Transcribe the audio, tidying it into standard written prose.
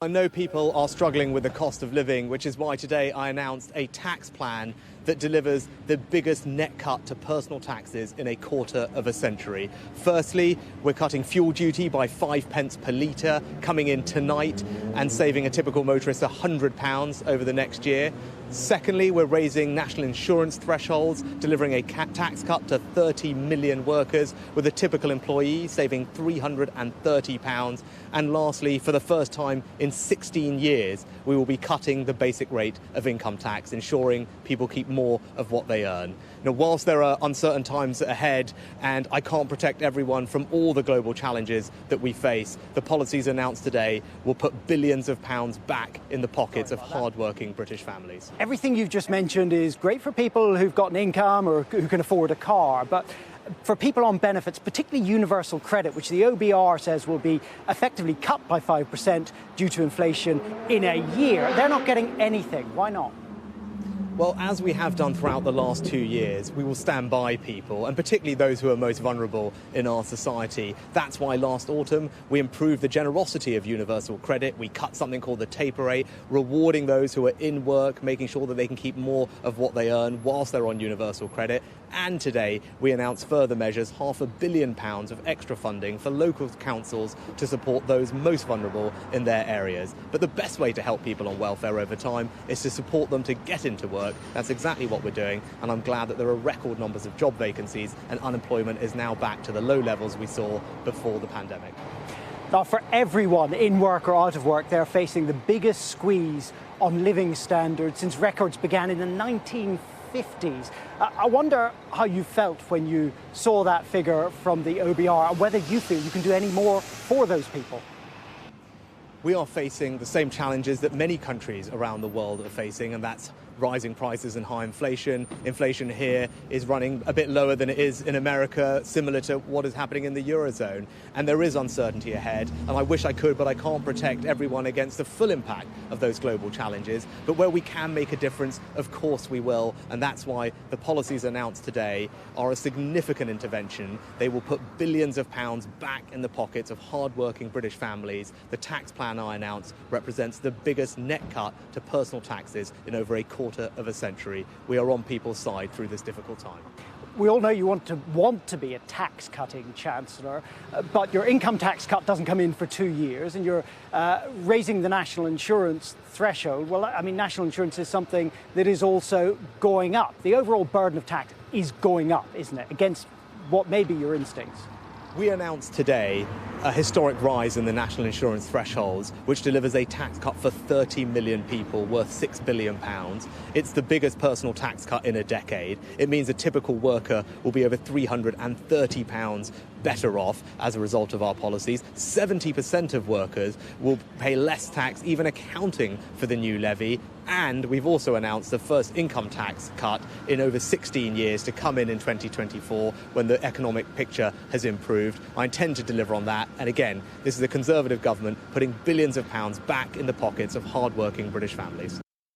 I know people are struggling with the cost of living, which is why today I announced a tax plan that delivers the biggest net cut to personal taxes in a quarter of a century. Firstly, we're cutting fuel duty by 5 pence per litre, coming in tonight and saving a typical motorist £100 over the next year. Secondly, we're raising national insurance thresholds, delivering a tax cut to 30 million workers, with a typical employee saving £330. And lastly, for the first time in 16 years, we will be cutting the basic rate of income tax, ensuring people keep more of what they earn. Now, whilst there are uncertain times ahead and I can't protect everyone from all the global challenges that we face, the policies announced today will put billions of pounds back in the pockets of hardworking British families. Everything you've just mentioned is great for people who've got an income or who can afford a car, but for people on benefits, particularly universal credit, which the OBR says will be effectively cut by 5% due to inflation in a year, they're not getting anything. Why not? Well, as we have done throughout the last 2 years, we will stand by people, and particularly those who are most vulnerable in our society. That's why last autumn we improved the generosity of universal credit. We cut something called the taper rate, rewarding those who are in work, making sure that they can keep more of what they earn whilst they're on universal credit. And today we announced further measures, £500 million of extra funding for local councils to support those most vulnerable in their areas. But the best way to help people on welfare over time is to support them to get into work. That's exactly what we're doing, and I'm glad that there are record numbers of job vacancies and unemployment is now back to the low levels we saw before the pandemic. Now, for everyone in work or out of work, they're facing the biggest squeeze on living standards since records began in the 1950s. I wonder how you felt when you saw that figure from the OBR, and whether you feel you can do any more for those people. We are facing the same challenges that many countries around the world are facing, and that's rising prices and high inflation. Inflation here is running a bit lower than it is in America, similar to what is happening in the Eurozone. And there is uncertainty ahead, and I wish I could, but I can't protect everyone against the full impact of those global challenges. But where we can make a difference, of course we will, and that's why the policies announced today are a significant intervention. They will put billions of pounds back in the pockets of hardworking British families. The tax plan I announced represents the biggest net cut to personal taxes in over a quarter of a century. We are on people's side through this difficult time. We all know you want to be a tax-cutting Chancellor, but your income tax cut doesn't come in for 2 years, and you're raising the national insurance threshold. Well, I mean, national insurance is something that is also going up. The overall burden of tax is going up, isn't it, against what may be your instincts? We announced today a historic rise in the national insurance thresholds, which delivers a tax cut for 30 million people worth £6 billion. It's the biggest personal tax cut in a decade. It means a typical worker will be over £330 better off as a result of our policies. 70% of workers will pay less tax, even accounting for the new levy. And we've also announced the first income tax cut in over 16 years to come in 2024 when the economic picture has improved. I intend to deliver on that. And again, this is a Conservative government putting billions of pounds back in the pockets of hardworking British families.